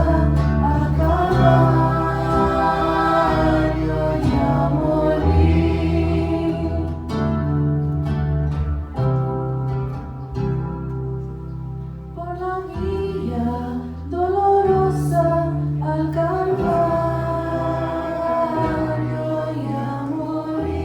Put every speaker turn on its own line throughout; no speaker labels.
al Calvario y a morir. Por la vía dolorosa al Calvario y a morir.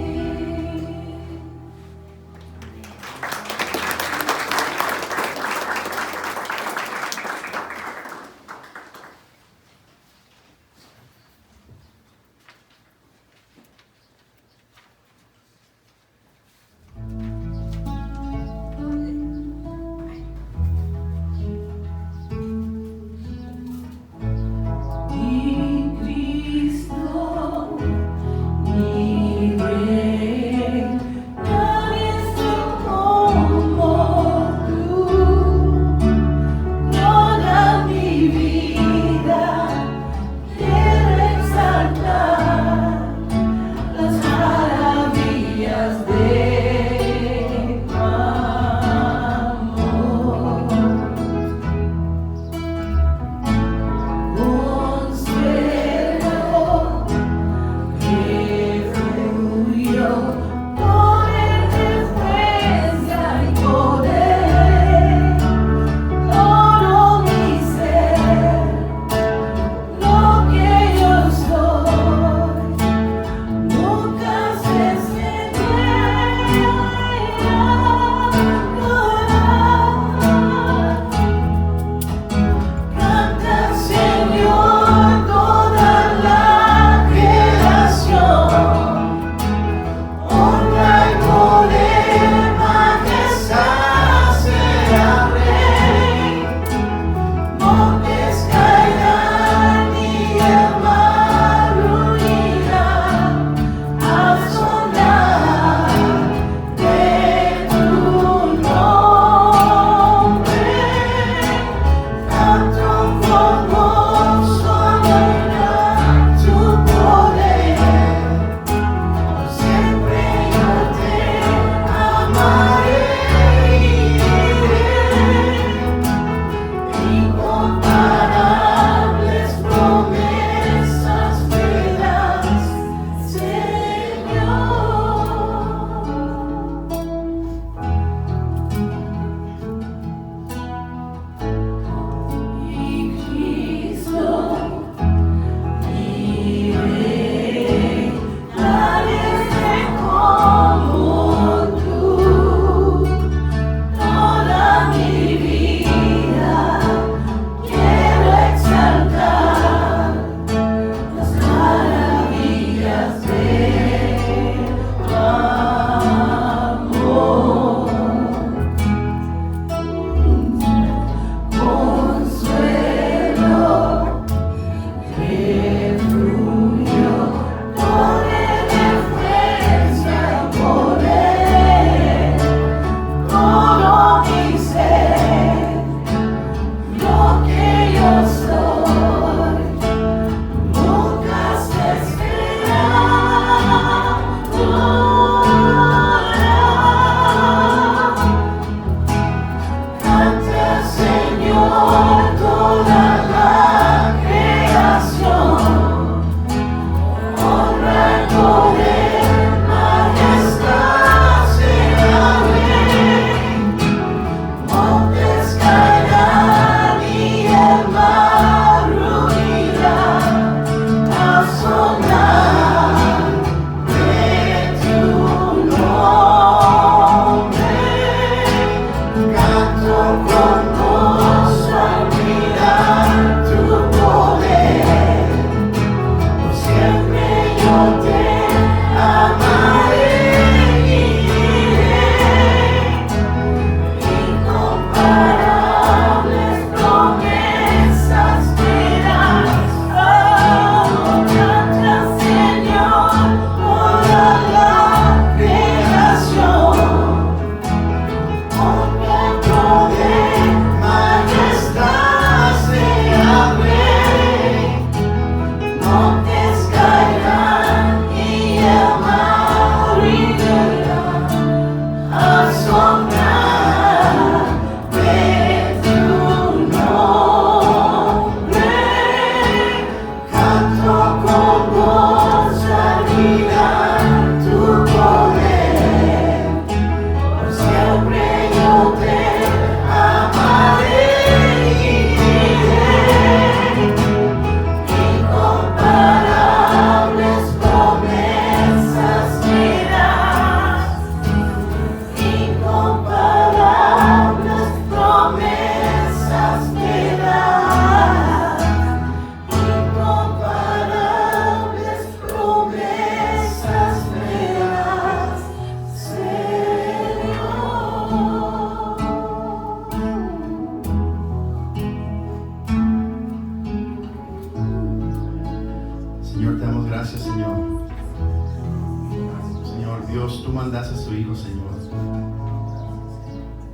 Dios, tú mandaste a tu Hijo, Señor,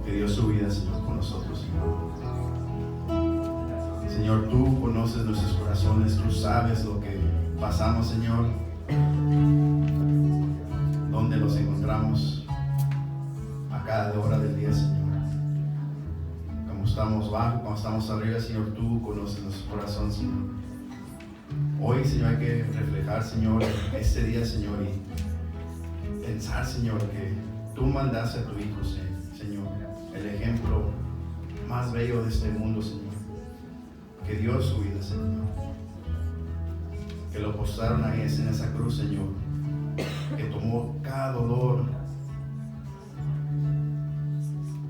que dio su vida, Señor, por nosotros, Señor. Señor, tú conoces nuestros corazones, tú sabes lo que pasamos, Señor, dónde nos encontramos a cada hora del día, Señor. Cuando estamos abajo, cuando estamos arriba, Señor, tú conoces nuestro corazón, Señor. Hoy, Señor, hay que reflejar, Señor, este día, Señor, y pensar, Señor, que tú mandaste a tu Hijo, Señor, el ejemplo más bello de este mundo, Señor, que dio su vida, Señor, que lo postraron ahí en esa cruz, Señor, que tomó cada dolor,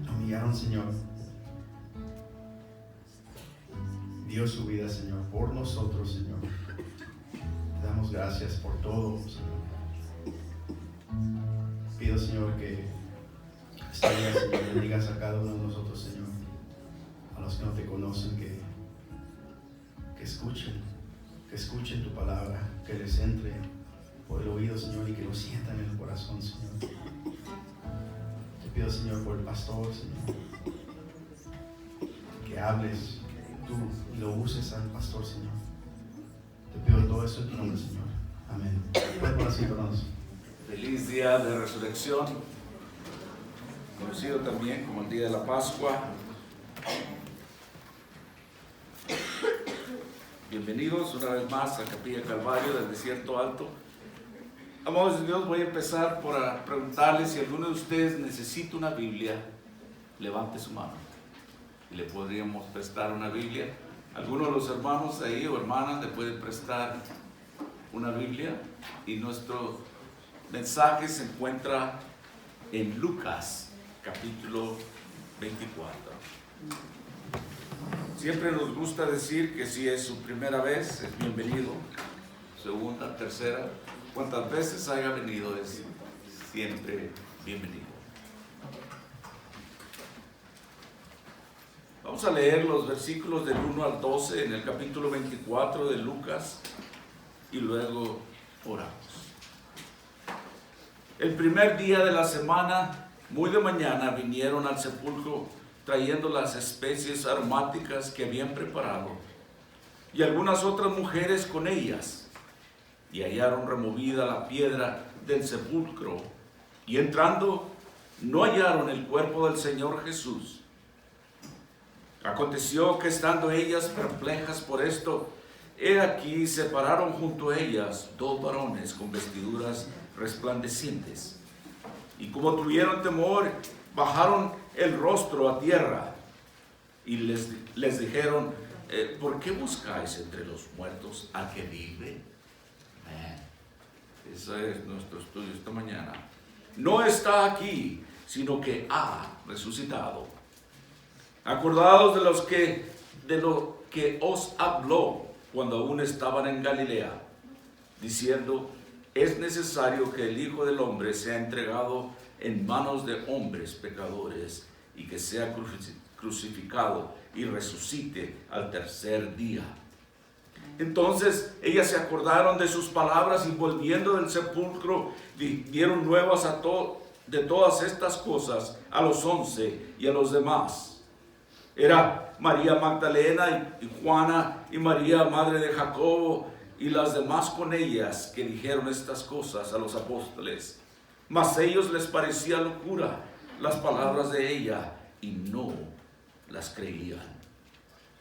lo humillaron, Señor, dio su vida, Señor, por nosotros, Señor. Te damos gracias por todo, Señor. Pido, Señor, que este día, Señor, le digas a cada uno de nosotros, Señor, a los que no te conocen, que escuchen tu palabra, que les entre por el oído, Señor, y que lo sientan en el corazón, Señor. Te pido, Señor, por el pastor, Señor, que hables tú y lo uses al pastor, Señor. Te pido todo esto en tu nombre, Señor. Amén. Pueden por así, hermanos.
Feliz día de resurrección, conocido también como el día de la Pascua. Bienvenidos una vez más a Capilla Calvario del Desierto Alto. Amados de Dios, voy a empezar por preguntarles si alguno de ustedes necesita una Biblia. Levante su mano y le podríamos prestar una Biblia. ¿Alguno de los hermanos ahí o hermanas le puede prestar una Biblia? Y nuestro mensaje se encuentra en Lucas, capítulo 24. Siempre nos gusta decir que si es su primera vez, es bienvenido. Segunda, tercera, cuantas veces haya venido, es siempre bienvenido. Vamos a leer los versículos del 1 al 12 en el capítulo 24 de Lucas y luego oramos. El primer día de la semana, muy de mañana, vinieron al sepulcro trayendo las especies aromáticas que habían preparado, y algunas otras mujeres con ellas, y hallaron removida la piedra del sepulcro, y entrando no hallaron el cuerpo del Señor Jesús. Aconteció que estando ellas perplejas por esto, he aquí se pararon junto a ellas dos varones con vestiduras resplandecientes, y como tuvieron temor, bajaron el rostro a tierra y les dijeron, ¿por qué buscáis entre los muertos al que vive? Ese es nuestro estudio esta mañana. No está aquí, sino que ha resucitado. Acordaos de lo que os habló cuando aún estaban en Galilea, diciendo, es necesario que el Hijo del Hombre sea entregado en manos de hombres pecadores y que sea crucificado y resucite al tercer día. Entonces ellas se acordaron de sus palabras y volviendo del sepulcro dieron nuevas de todas estas cosas a los 11 y a los demás. Era María Magdalena y Juana y María, madre de Jacobo, y las demás con ellas que dijeron estas cosas a los apóstoles. Mas a ellos les parecía locura las palabras de ella y no las creían.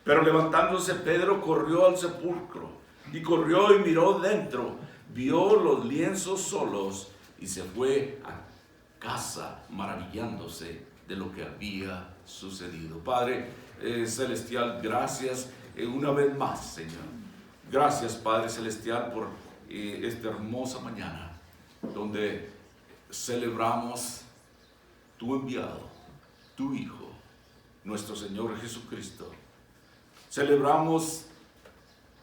Pero levantándose Pedro corrió al sepulcro y corrió y miró dentro, vio los lienzos solos y se fue a casa maravillándose de lo que había sucedido. Padre celestial, gracias una vez más, Señor. Gracias, Padre celestial, por esta hermosa mañana donde celebramos tu enviado, tu Hijo, nuestro Señor Jesucristo. Celebramos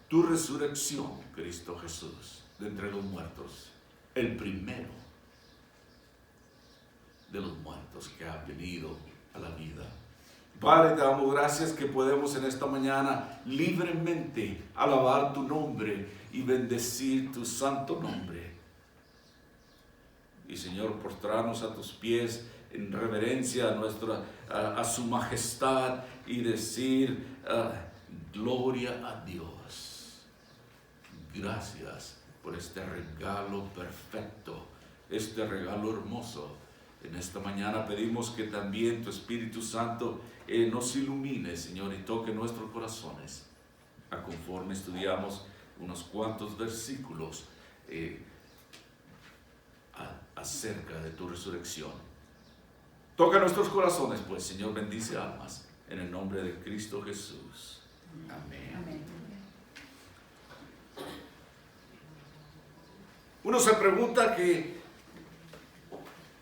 tu resurrección, Cristo Jesús, de entre los muertos, el primero de los muertos que ha venido a la vida. Padre, te damos gracias que podemos en esta mañana libremente alabar tu nombre y bendecir tu santo nombre. y Señor, postrarnos a tus pies en reverencia a su majestad y decir, gloria a Dios. Gracias por este regalo perfecto, este regalo hermoso. En esta mañana pedimos que también tu Espíritu Santo nos ilumine, Señor, y toque nuestros corazones. A conforme estudiamos unos cuantos versículos acerca de tu resurrección. Toca nuestros corazones, pues, Señor, bendice almas, en el nombre de Cristo Jesús. Amén.
Amén.
Uno se pregunta que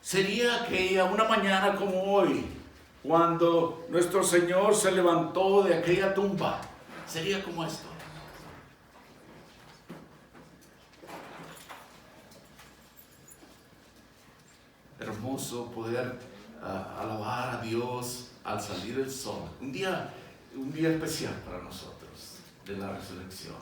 sería aquella una mañana como hoy, cuando nuestro Señor se levantó de aquella tumba. Sería como esto. Hermoso poder alabar a Dios al salir el sol. Un día especial para nosotros de la resurrección.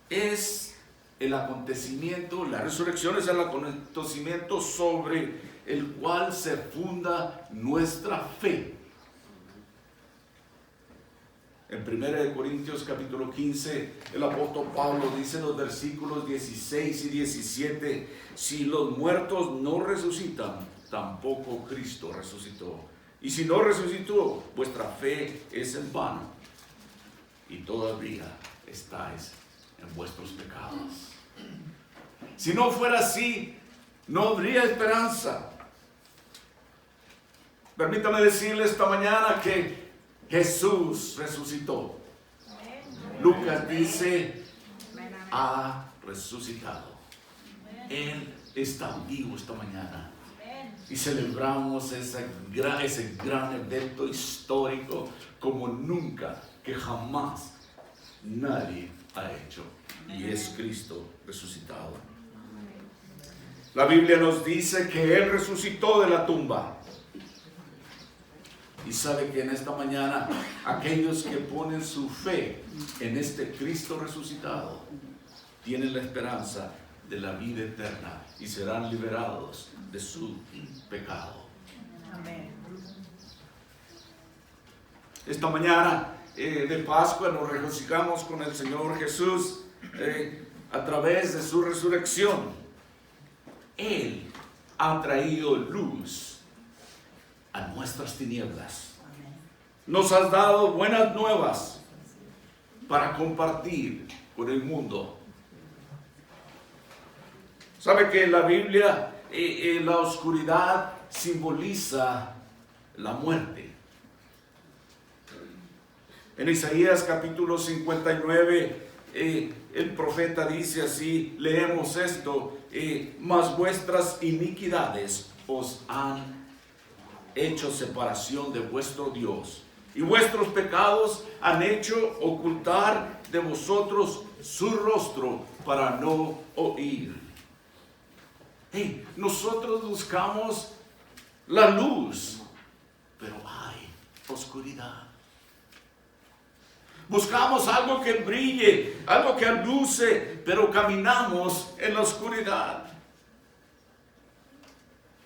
Es el acontecimiento, la resurrección es el acontecimiento sobre el cual se funda nuestra fe. En 1 Corintios capítulo 15, el apóstol Pablo dice en los versículos 16 y 17, si los muertos no resucitan, tampoco Cristo resucitó. Y si no resucitó, vuestra fe es en vano, y todavía estáis en vuestros pecados. Si no fuera así, no habría esperanza. Permítame decirle esta mañana que Jesús resucitó. Lucas dice, ha resucitado. Él está vivo esta mañana. Y celebramos ese gran evento histórico como nunca, que jamás nadie ha hecho. Y es Cristo resucitado. La Biblia nos dice que Él resucitó de la tumba. Y sabe que en esta mañana aquellos que ponen su fe en este Cristo resucitado tienen la esperanza de la vida eterna y serán liberados de su pecado.
Amén.
Esta mañana de Pascua nos regocijamos con el Señor Jesús a través de su resurrección. Él ha traído luz a nuestras tinieblas. Nos has dado buenas nuevas para compartir con el mundo. Sabe que en la Biblia la oscuridad simboliza la muerte. En Isaías capítulo 59 el profeta dice así, leemos esto, mas vuestras iniquidades os han hecho separación de vuestro Dios, y vuestros pecados han hecho ocultar de vosotros su rostro para no oír. Nosotros buscamos la luz, pero hay oscuridad. Buscamos algo que brille, algo que aluce, pero caminamos en la oscuridad.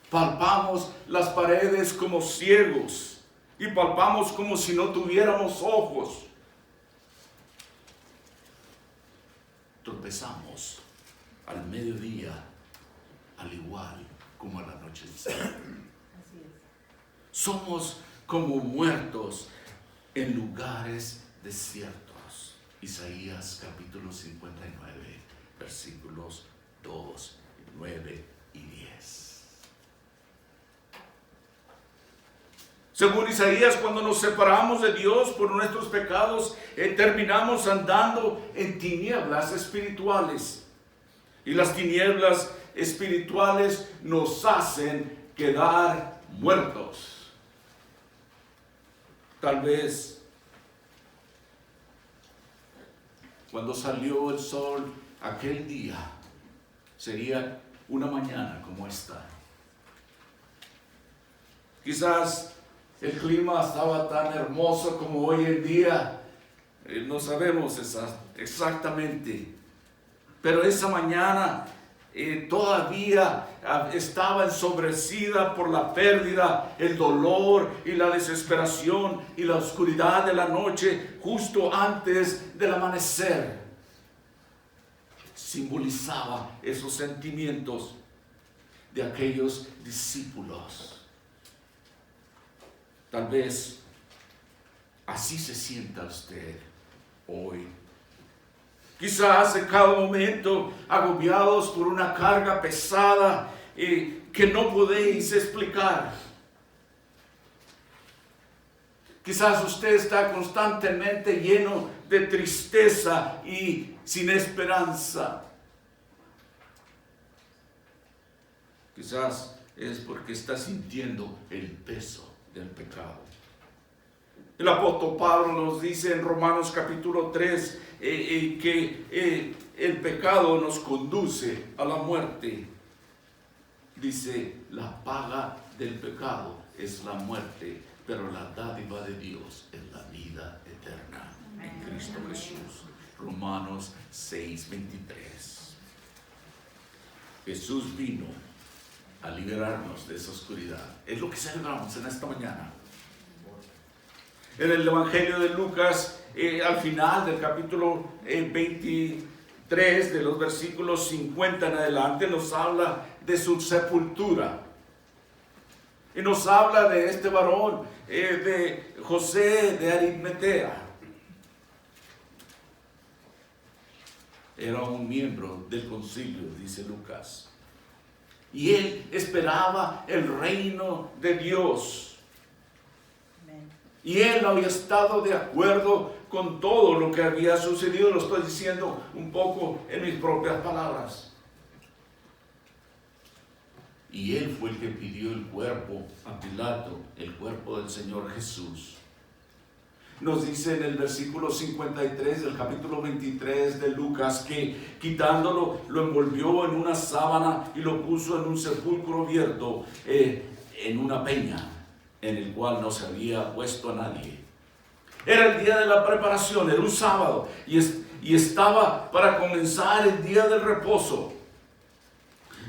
Palpamos las paredes como ciegos y palpamos como si no tuviéramos ojos. Tropezamos al mediodía, al igual como al anochecer.
Así es.
Somos como muertos en lugares desiertos. Isaías capítulo 59, versículos 2, 9 y 10. Según Isaías, cuando nos separamos de Dios por nuestros pecados, terminamos andando en tinieblas espirituales. Y las tinieblas espirituales nos hacen quedar muertos. Tal vez cuando salió el sol aquel día, sería una mañana como esta. Quizás el clima estaba tan hermoso como hoy en día, no sabemos exactamente, pero esa mañana todavía estaba ensombrecida por la pérdida, el dolor y la desesperación y la oscuridad de la noche justo antes del amanecer. Simbolizaba esos sentimientos de aquellos discípulos. Tal vez así se sienta usted hoy. Quizás en cada momento agobiados por una carga pesada que no podéis explicar. Quizás usted está constantemente lleno de tristeza y sin esperanza. Quizás es porque está sintiendo el peso del pecado. El apóstol Pablo nos dice en Romanos capítulo 3 que el pecado nos conduce a la muerte. Dice, la paga del pecado es la muerte, pero la dádiva de Dios es la vida eterna en Cristo Jesús. Romanos 6:23. Jesús vino a liberarnos de esa oscuridad. Es lo que celebramos en esta mañana. En el Evangelio de Lucas, al final del capítulo 23, de los versículos 50 en adelante, nos habla de su sepultura. Y nos habla de este varón, de José de Arimatea. Era un miembro del concilio, dice Lucas. Y él esperaba el reino de Dios. Y él no había estado de acuerdo con todo lo que había sucedido. Lo estoy diciendo un poco en mis propias palabras. Y él fue el que pidió el cuerpo a Pilato, el cuerpo del Señor Jesús. Nos dice en el versículo 53 del capítulo 23 de Lucas que quitándolo lo envolvió en una sábana y lo puso en un sepulcro abierto en una peña, en el cual no se había puesto a nadie. Era el día de la preparación, era un sábado, y estaba para comenzar el día del reposo.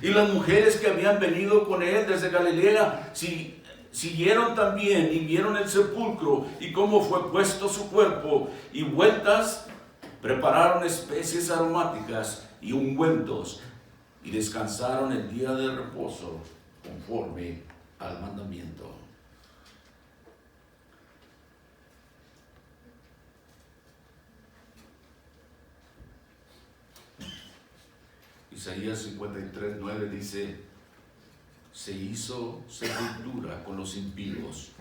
Y las mujeres que habían venido con él desde Galilea siguieron también y vieron el sepulcro y cómo fue puesto su cuerpo, y vueltas prepararon especies aromáticas y ungüentos, y descansaron el día del reposo conforme al mandamiento. Isaías 53:9 dice: se hizo sepultura con los impíos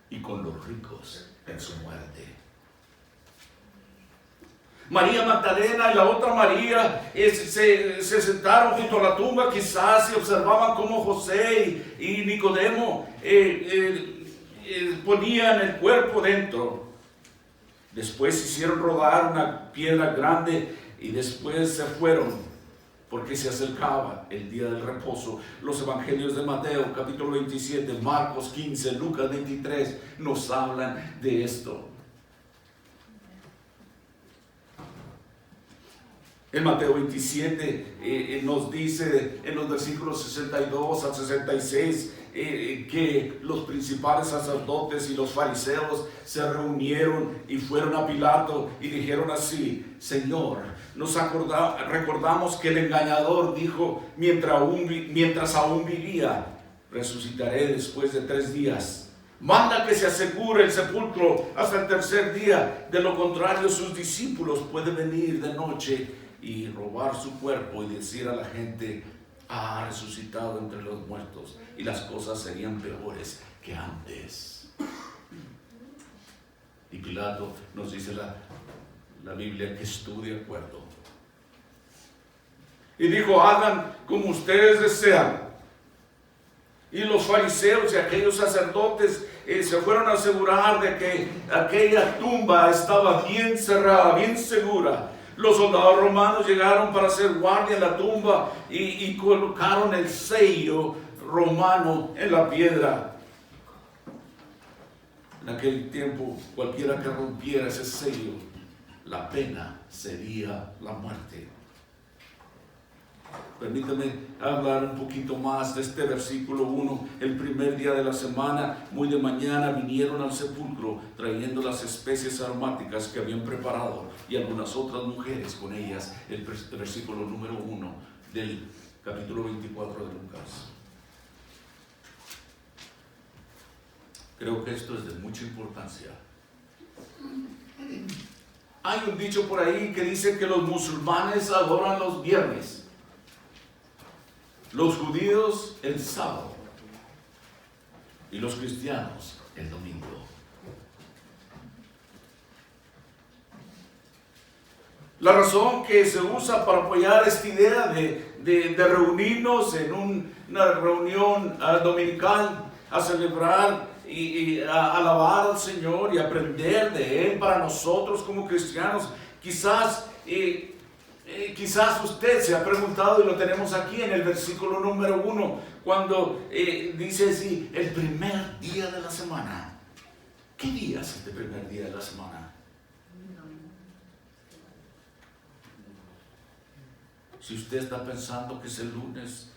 y con los ricos en su muerte. María Magdalena y la otra María se sentaron junto a la tumba, quizás, y observaban cómo José y Nicodemo ponían el cuerpo dentro. Después hicieron rodar una piedra grande y después se fueron, porque se acercaba el día del reposo. Los evangelios de Mateo, capítulo 27, Marcos 15, Lucas 23, nos hablan de esto. En Mateo 27 nos dice en los versículos 62 al 66 que los principales sacerdotes y los fariseos se reunieron y fueron a Pilato y dijeron así: Señor, recordamos que el engañador dijo mientras aún vivía: resucitaré después de 3 días. Manda que se asegure el sepulcro hasta el tercer día, de lo contrario sus discípulos pueden venir de noche y robar su cuerpo y decir a la gente: ha resucitado entre los muertos, y las cosas serían peores que antes. Y Pilato, nos dice la Biblia, que estuvo de acuerdo. Y dijo: hagan como ustedes desean. Y los fariseos y aquellos sacerdotes se fueron a asegurar de que aquella tumba estaba bien cerrada, bien segura. Los soldados romanos llegaron para hacer guardia en la tumba y colocaron el sello romano en la piedra. En aquel tiempo, cualquiera que rompiera ese sello, la pena sería la muerte. Permítame hablar un poquito más de este versículo 1. El primer día de la semana, muy de mañana, vinieron al sepulcro trayendo las especies aromáticas que habían preparado y algunas otras mujeres con ellas. El versículo número 1 del capítulo 24 de Lucas. Creo que esto es de mucha importancia. Hay un dicho por ahí que dice que los musulmanes adoran los viernes, los judíos el sábado y los cristianos el domingo. La razón que se usa para apoyar esta idea de reunirnos en una reunión dominical a celebrar y a alabar al Señor y aprender de Él para nosotros como cristianos, quizás usted se ha preguntado, y lo tenemos aquí en el versículo número 1, cuando dice así, el primer día de la semana. ¿Qué día es este primer día de la semana? Si usted está pensando que es el lunes,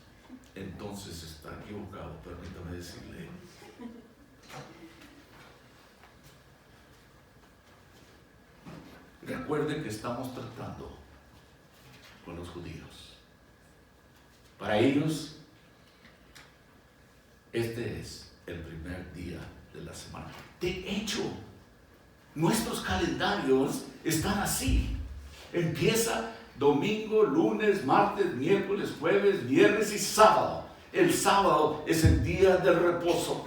entonces está equivocado, permítame decirle. Recuerde que estamos tratando con los judíos. Para ellos, este es el primer día de la semana. De hecho, nuestros calendarios están así. Empieza domingo, lunes, martes, miércoles, jueves, viernes y sábado. El sábado es el día del reposo.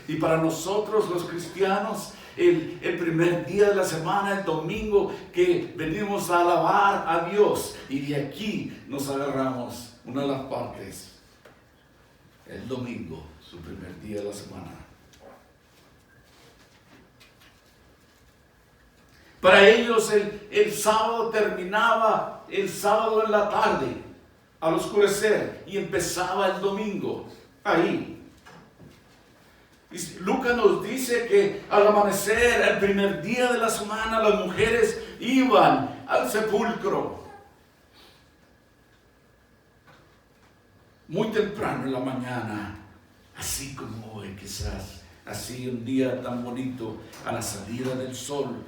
Y para nosotros los cristianos, el primer día de la semana, el domingo, que venimos a alabar a Dios. Y de aquí nos agarramos una de las partes. El domingo, su primer día de la semana. Para ellos el sábado terminaba el sábado en la tarde, al oscurecer, y empezaba el domingo, ahí. Y Lucas nos dice que al amanecer, el primer día de la semana, las mujeres iban al sepulcro. Muy temprano en la mañana, así como hoy quizás, así un día tan bonito, a la salida del sol.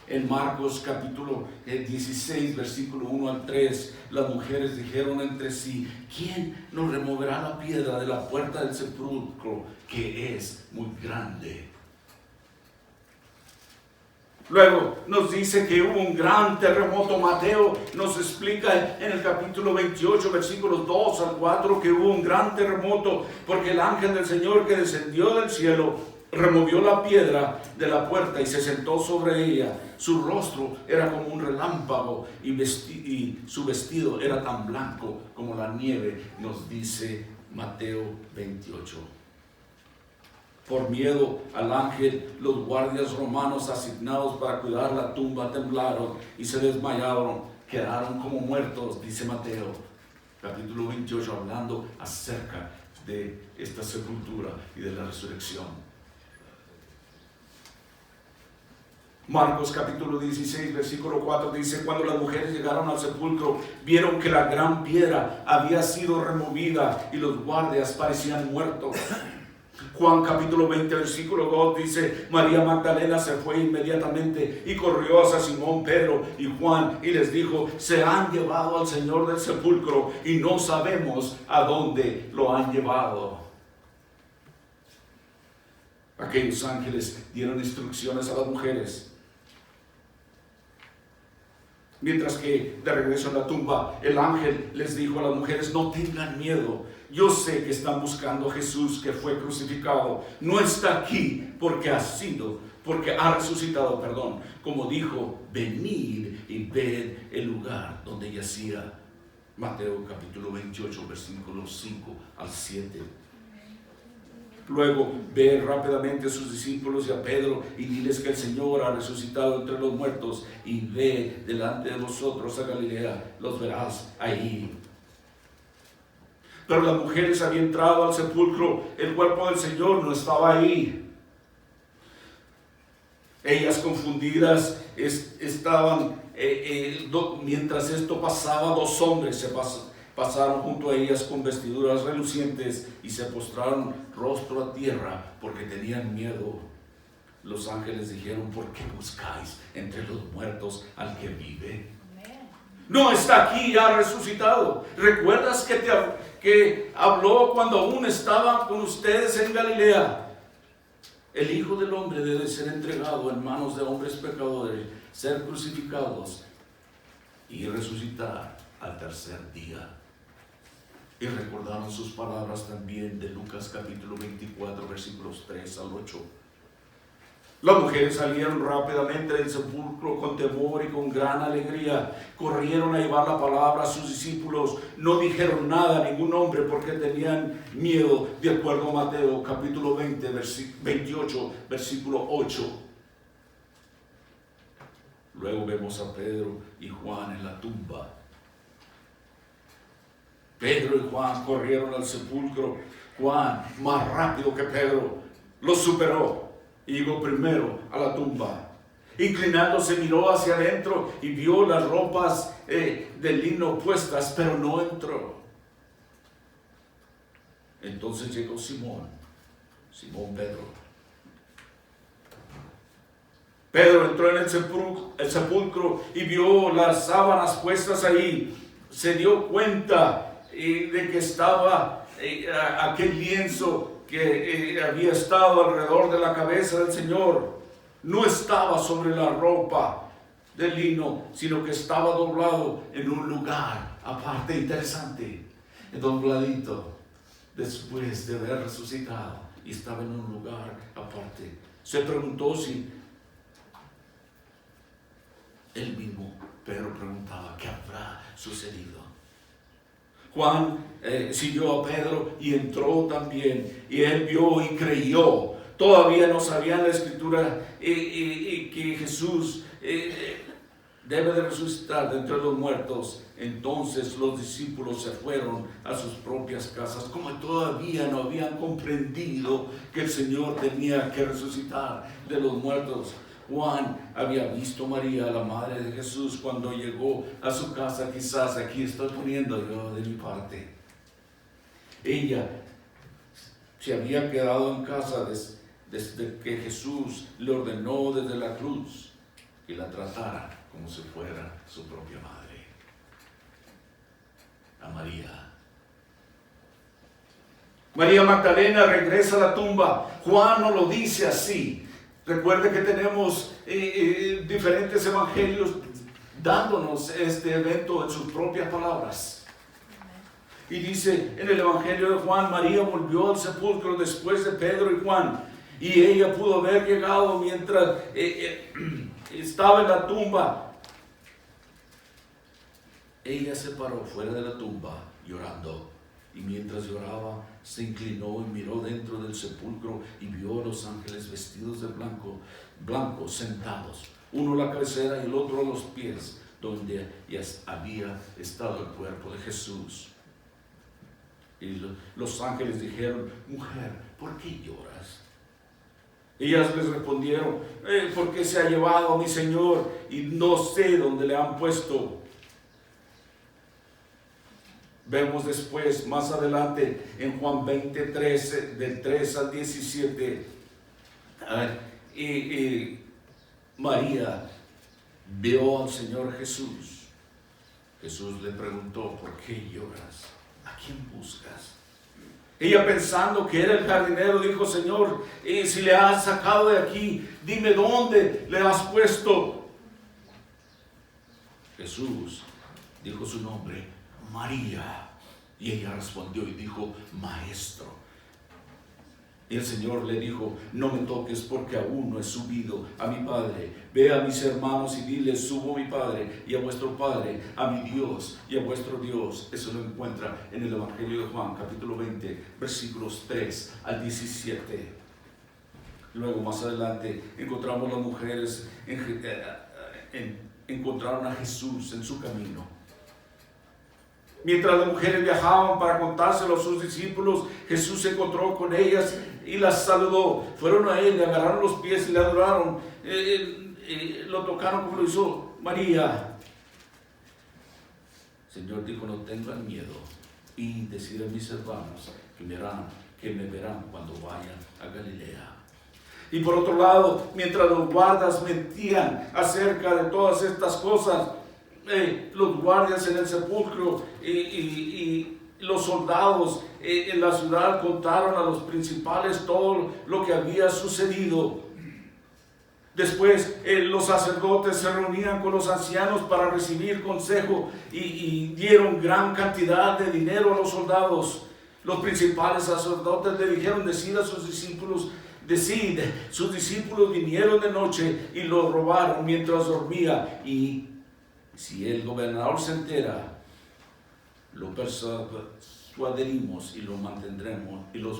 En Marcos capítulo 16, versículo 1 al 3, las mujeres dijeron entre sí, ¿quién nos removerá la piedra de la puerta del sepulcro, que es muy grande? Luego nos dice que hubo un gran terremoto. Mateo nos explica en el capítulo 28, versículos 2 al 4, que hubo un gran terremoto porque el ángel del Señor que descendió del cielo removió la piedra de la puerta y se sentó sobre ella. Su rostro era como un relámpago y su vestido era tan blanco como la nieve, nos dice Mateo 28. Por miedo al ángel, los guardias romanos asignados para cuidar la tumba temblaron y se desmayaron, quedaron como muertos, dice Mateo capítulo 28, hablando acerca de esta sepultura y de la resurrección. Marcos capítulo 16, versículo 4 dice, cuando las mujeres llegaron al sepulcro, vieron que la gran piedra había sido removida y los guardias parecían muertos. Juan capítulo 20, versículo 2 dice, María Magdalena se fue inmediatamente y corrió hacia Simón, Pedro y Juan y les dijo, se han llevado al Señor del sepulcro y no sabemos a dónde lo han llevado. Aquellos ángeles dieron instrucciones a las mujeres. Mientras que de regreso a la tumba, el ángel les dijo a las mujeres, no tengan miedo. Yo sé que están buscando a Jesús que fue crucificado. No está aquí porque ha resucitado, como dijo, venid y ved el lugar donde yacía. Mateo capítulo 28, versículos 5 al 7. Luego ve rápidamente a sus discípulos y a Pedro y diles que el Señor ha resucitado entre los muertos y ve delante de vosotros a Galilea, los verás ahí. Pero las mujeres habían entrado al sepulcro, el cuerpo del Señor no estaba ahí. Ellas confundidas estaban, mientras esto pasaba, dos hombres pasaron junto a ellas con vestiduras relucientes y se postraron rostro a tierra porque tenían miedo. Los ángeles dijeron: ¿por qué buscáis entre los muertos al que vive? No está aquí, ya ha resucitado. ¿Recuerdas que habló cuando aún estaba con ustedes en Galilea? El Hijo del Hombre debe ser entregado en manos de hombres pecadores, ser crucificados y resucitar al tercer día. Y recordaron sus palabras también de Lucas capítulo 24, versículos 3 al 8. Las mujeres salieron rápidamente del sepulcro con temor y con gran alegría. Corrieron a llevar la palabra a sus discípulos. No dijeron nada a ningún hombre porque tenían miedo, de acuerdo a Mateo capítulo 28, versículo 8. Luego vemos a Pedro y Juan en la tumba. Pedro y Juan corrieron al sepulcro. Juan, más rápido que Pedro, los superó y llegó primero a la tumba. Inclinándose miró hacia adentro y vio las ropas de lino puestas, pero no entró. Entonces llegó Simón Pedro. Pedro entró en el sepulcro y vio las sábanas puestas ahí. Se dio cuenta de que estaba aquel lienzo que había estado alrededor de la cabeza del Señor. No estaba sobre la ropa de lino, sino que estaba doblado en un lugar aparte. Interesante, dobladito después de haber resucitado, y estaba en un lugar aparte. Se preguntó si él mismo, Pedro preguntaba, ¿qué habrá sucedido? Juan siguió a Pedro y entró también, y él vio y creyó. Todavía no sabían la escritura que Jesús debe de resucitar de entre los muertos. Entonces los discípulos se fueron a sus propias casas, como todavía no habían comprendido que el Señor tenía que resucitar de los muertos. Juan había visto a María, la madre de Jesús, cuando llegó a su casa. Quizás aquí estoy poniendo yo de mi parte. Ella se había quedado en casa desde que Jesús le ordenó desde la cruz que la tratara como si fuera su propia madre. A María. María Magdalena regresa a la tumba. Juan no lo dice así. Recuerde que tenemos diferentes evangelios dándonos este evento en sus propias palabras. Y dice en el evangelio de Juan: María volvió al sepulcro después de Pedro y Juan, y ella pudo haber llegado mientras estaba en la tumba. Ella se paró fuera de la tumba llorando. Y mientras lloraba, se inclinó y miró dentro del sepulcro y vio a los ángeles vestidos de blanco sentados, uno a la cabecera y el otro a los pies, donde ya había estado el cuerpo de Jesús. Y los ángeles dijeron: mujer, ¿por qué lloras? Ellas les respondieron: porque se ha llevado a mi Señor y no sé dónde le han puesto. Vemos después, más adelante, en Juan 20:13, del 3 al 17, María vio al Señor Jesús. Jesús le preguntó: ¿por qué lloras? ¿A quién buscas? Ella, pensando que era el jardinero, dijo: Señor, si le has sacado de aquí, dime dónde le has puesto. Jesús dijo su nombre: María. Y ella respondió y dijo: Maestro. Y el Señor le dijo: no me toques, porque aún no he subido a mi Padre. Ve a mis hermanos y diles: subo a mi Padre y a vuestro Padre, a mi Dios y a vuestro Dios. Eso lo encuentra en el Evangelio de Juan, capítulo 20, versículos 3 al 17. Luego, más adelante, encontramos las mujeres encontraron a Jesús en su camino. Mientras las mujeres viajaban para contárselo a sus discípulos, Jesús se encontró con ellas y las saludó. Fueron a él, le agarraron los pies y le adoraron. Lo tocaron como lo hizo María. Señor dijo, no tengan miedo, y decir a mis hermanos que me verán cuando vayan a Galilea. Y por otro lado, mientras los guardas mentían acerca de todas estas cosas, los guardias en el sepulcro y los soldados en la ciudad contaron a los principales todo lo que había sucedido. Después los sacerdotes se reunían con los ancianos para recibir consejo y dieron gran cantidad de dinero a los soldados. Los principales sacerdotes le dijeron, decid a sus discípulos, sus discípulos vinieron de noche y lo robaron mientras dormía, y si el gobernador se entera, lo persuadiremos y los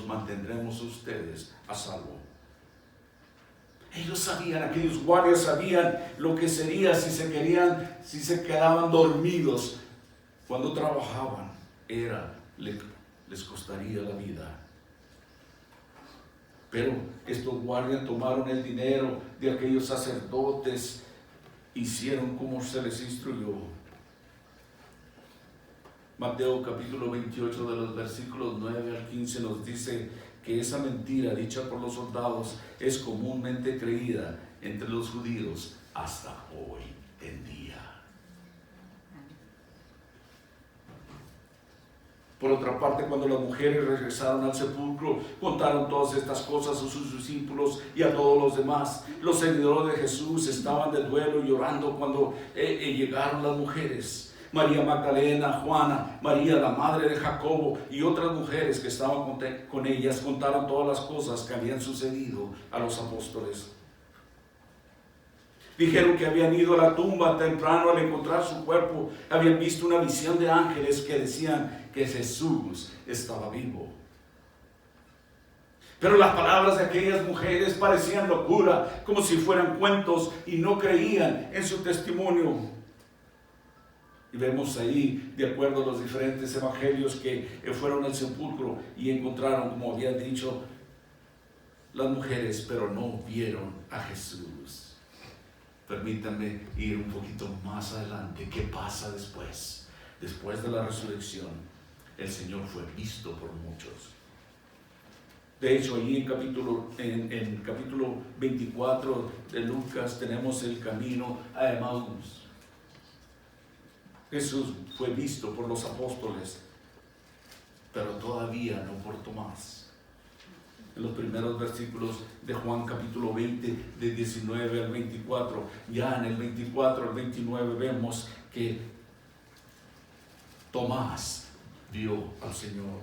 mantendremos ustedes a salvo. Ellos sabían, aquellos guardias sabían lo que sería si se quedaban dormidos cuando trabajaban. Les costaría la vida. Pero estos guardias tomaron el dinero de aquellos sacerdotes, hicieron como se les instruyó. Mateo capítulo 28 de los versículos 9 al 15 nos dice que esa mentira dicha por los soldados es comúnmente creída entre los judíos hasta hoy en día. Por otra parte, cuando las mujeres regresaron al sepulcro, contaron todas estas cosas a sus discípulos y a todos los demás. Los seguidores de Jesús estaban de duelo y llorando cuando llegaron las mujeres. María Magdalena, Juana, María la madre de Jacobo y otras mujeres que estaban con ellas contaron todas las cosas que habían sucedido a los apóstoles. Dijeron que habían ido a la tumba temprano al encontrar su cuerpo. Habían visto una visión de ángeles que decían que Jesús estaba vivo. Pero las palabras de aquellas mujeres parecían locura, como si fueran cuentos, y no creían en su testimonio. Y vemos ahí, de acuerdo a los diferentes evangelios, que fueron al sepulcro y encontraron, como habían dicho las mujeres, pero no vieron a Jesús. Permítanme ir un poquito más adelante. ¿Qué pasa después? Después de la resurrección, el Señor fue visto por muchos. De hecho, allí en capítulo 24 de Lucas tenemos el camino a Emaús. Jesús fue visto por los apóstoles, pero todavía no por Tomás. En los primeros versículos de Juan capítulo 20, de 19 al 24, ya en el 24 al 29 vemos que Tomás vio al Señor.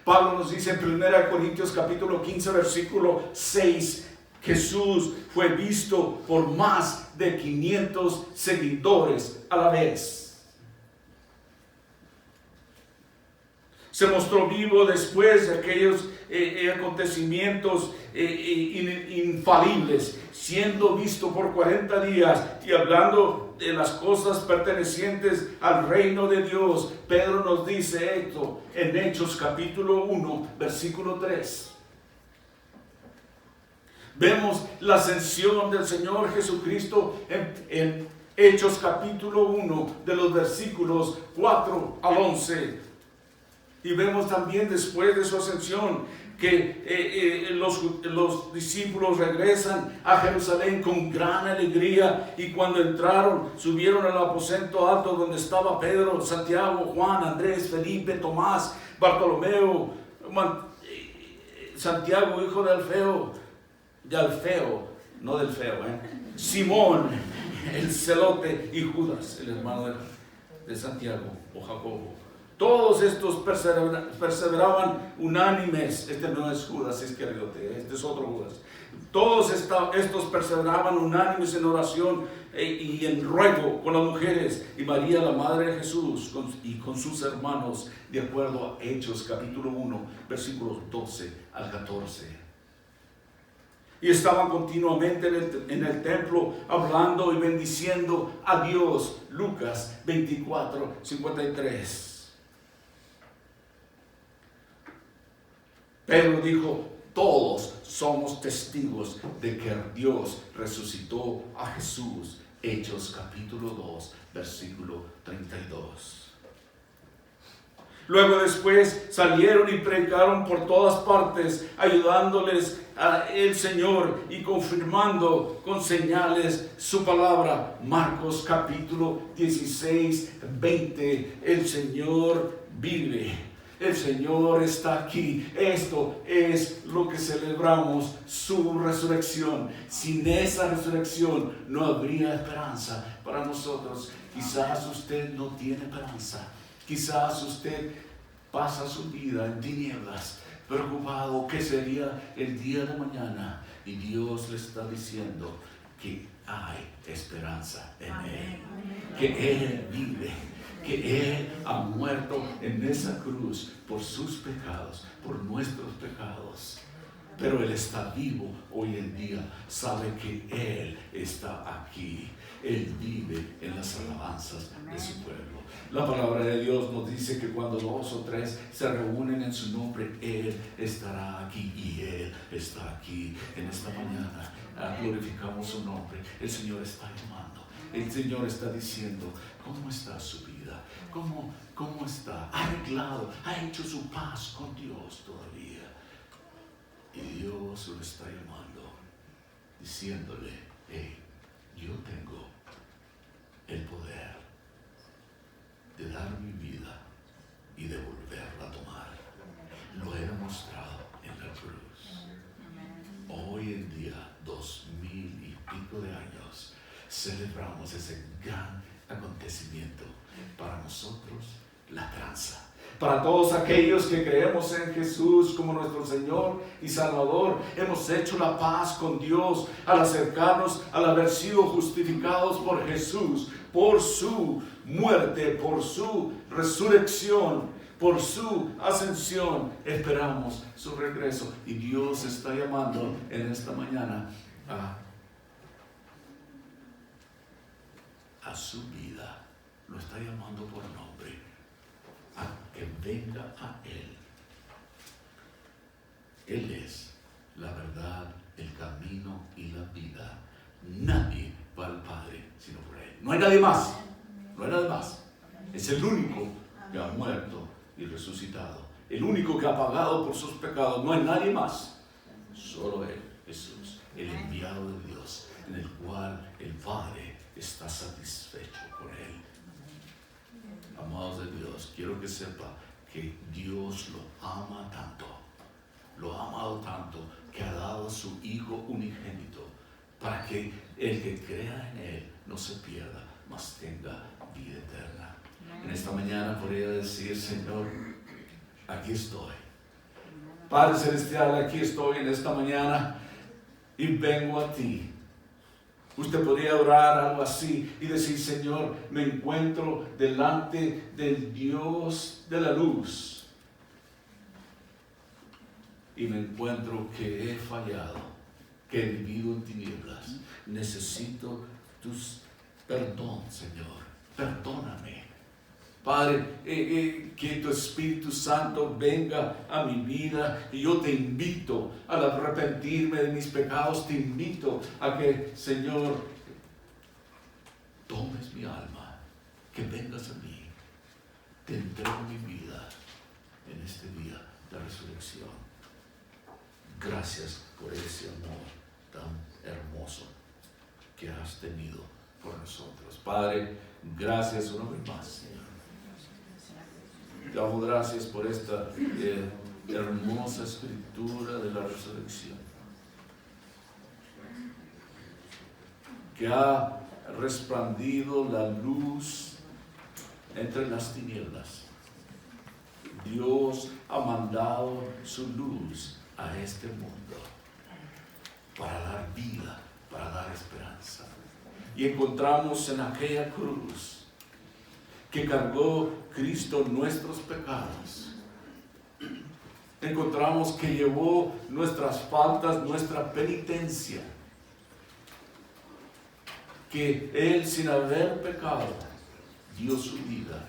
Pablo nos dice en 1 Corintios capítulo 15 versículo 6, Jesús fue visto por más de 500 seguidores a la vez. Se mostró vivo después de aquellos acontecimientos infalibles, siendo visto por 40 días y hablando de las cosas pertenecientes al reino de Dios. Pedro nos dice esto en Hechos capítulo 1, versículo 3. Vemos la ascensión del Señor Jesucristo en Hechos capítulo 1, de los versículos 4 al 11. Y vemos también después de su ascensión que los discípulos regresan a Jerusalén con gran alegría, y cuando entraron subieron al aposento alto donde estaba Pedro, Santiago, Juan, Andrés, Felipe, Tomás, Bartolomeo, Santiago hijo de Alfeo, Simón el celote y Judas el hermano de Santiago o Jacobo. Todos estos perseveraban unánimes. Este no es Judas Iscariote, este es otro Judas. Todos estos perseveraban unánimes en oración y en ruego con las mujeres y María, la madre de Jesús, y con sus hermanos, de acuerdo a Hechos capítulo 1, versículos 12 al 14. Y estaban continuamente en el templo hablando y bendiciendo a Dios. Lucas 24, 53. Pedro dijo, todos somos testigos de que Dios resucitó a Jesús Hechos capítulo 2, versículo 32. Luego después salieron y predicaron por todas partes, ayudándoles a el Señor y confirmando con señales su palabra. Marcos capítulo 16, 20. El Señor vive. El Señor está aquí. Esto es lo que celebramos, su resurrección. Sin esa resurrección no habría esperanza para nosotros. Quizás usted no tiene esperanza. Quizás usted pasa su vida en tinieblas, preocupado qué sería el día de mañana. Y Dios le está diciendo que hay esperanza en Él. Que Él vive. Que Él ha muerto en esa cruz por sus pecados, por nuestros pecados. Pero Él está vivo hoy en día. Sabe que Él está aquí. Él vive en las alabanzas de su pueblo. La palabra de Dios nos dice que cuando 2 o 3 se reúnen en su nombre, Él estará aquí y Él está aquí. En esta mañana glorificamos su nombre. El Señor está llamando. El Señor está diciendo, ¿cómo está su vida? ¿Cómo está? ¿Ha arreglado? ¿Ha hecho su paz con Dios todavía? Y Dios lo está llamando, diciéndole, hey, yo tengo el poder de dar mi vida y de volverla a tomar. Lo he demostrado en la cruz. Hoy en día, 2000 y pico de años, celebramos ese gran acontecimiento. Para nosotros, la esperanza. Para todos aquellos que creemos en Jesús como nuestro Señor y Salvador, hemos hecho la paz con Dios al acercarnos, al haber sido justificados por Jesús, por su muerte, por su resurrección, por su ascensión. Esperamos su regreso y Dios está llamando en esta mañana a su vida. Lo está llamando por nombre, a que venga a Él. Él es la verdad, el camino y la vida. Nadie va al Padre sino por Él. No hay nadie más. No hay nadie más. Es el único que ha muerto y resucitado. El único que ha pagado por sus pecados. No hay nadie más. Solo Él, Jesús, el enviado de Dios, en el cual el Padre está satisfecho por Él. Amados de Dios, quiero que sepa que Dios lo ama tanto, lo ha amado tanto, que ha dado a su Hijo unigénito, para que el que crea en Él no se pierda, mas tenga vida eterna. En esta mañana podría decir, Señor, aquí estoy. Padre Celestial, aquí estoy en esta mañana y vengo a ti. Usted podría orar algo así y decir, Señor, me encuentro delante del Dios de la luz y me encuentro que he fallado, que he vivido en tinieblas. Necesito tu perdón, Señor. Perdóname. Padre, que tu Espíritu Santo venga a mi vida y yo te invito al arrepentirme de mis pecados, te invito a que, Señor, tomes mi alma, que vengas a mí, te entrego mi vida en este día de resurrección. Gracias por ese amor tan hermoso que has tenido por nosotros. Padre, gracias una vez más, Señor. Te damos gracias por esta hermosa escritura de la resurrección, que ha resplandido la luz entre las tinieblas. Dios ha mandado su luz a este mundo para dar vida, para dar esperanza. Y encontramos en aquella cruz que cargó Cristo nuestros pecados. Encontramos que llevó nuestras faltas, nuestra penitencia. Que Él, sin haber pecado, dio su vida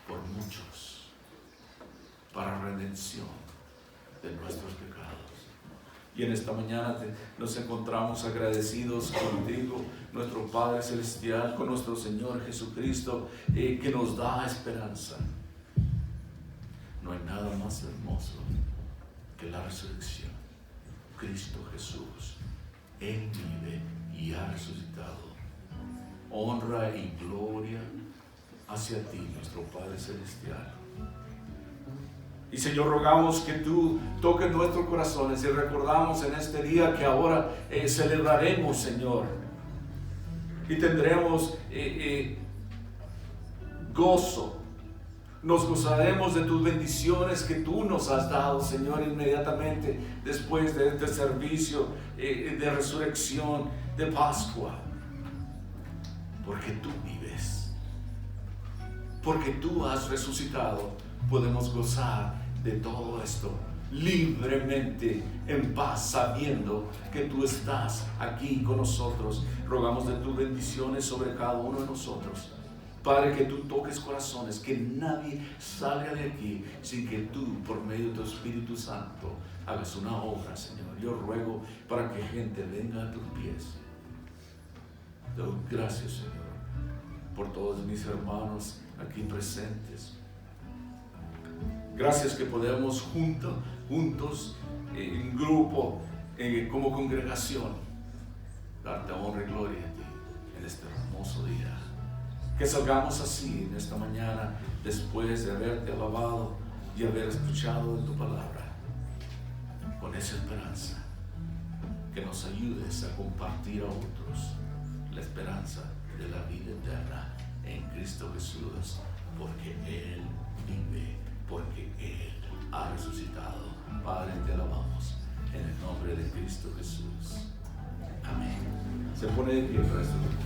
por muchos, para redención de nuestros pecados. Y en esta mañana nos encontramos agradecidos contigo, nuestro Padre Celestial, con nuestro Señor Jesucristo, que nos da esperanza. No hay nada más hermoso que la resurrección. Cristo Jesús, Él vive y ha resucitado. Honra y gloria hacia ti, nuestro Padre Celestial. Y Señor, rogamos que tú toques nuestros corazones y recordamos en este día que ahora celebraremos, Señor, y tendremos gozo. Nos gozaremos de tus bendiciones que tú nos has dado, Señor, inmediatamente después de este servicio de resurrección, de Pascua. Porque tú vives, porque tú has resucitado, podemos gozar de todo esto libremente, en paz, sabiendo que tú estás aquí con nosotros. Rogamos de tus bendiciones sobre cada uno de nosotros. Padre, que tú toques corazones, que nadie salga de aquí sin que tú, por medio de tu Espíritu Santo, hagas una obra, Señor. Yo ruego para que gente venga a tus pies. Te doy gracias, Señor, por todos mis hermanos aquí presentes. Gracias que podemos juntos, en grupo, como congregación, darte honra y gloria a ti en este hermoso día. Que salgamos así en esta mañana, después de haberte alabado y haber escuchado de tu palabra, con esa esperanza, que nos ayudes a compartir a otros la esperanza de la vida eterna en Cristo Jesús, porque Él vive, porque Él ha resucitado. Padre, te alabamos en el nombre de Cristo Jesús. Amén. Se pone de pie para este lugar.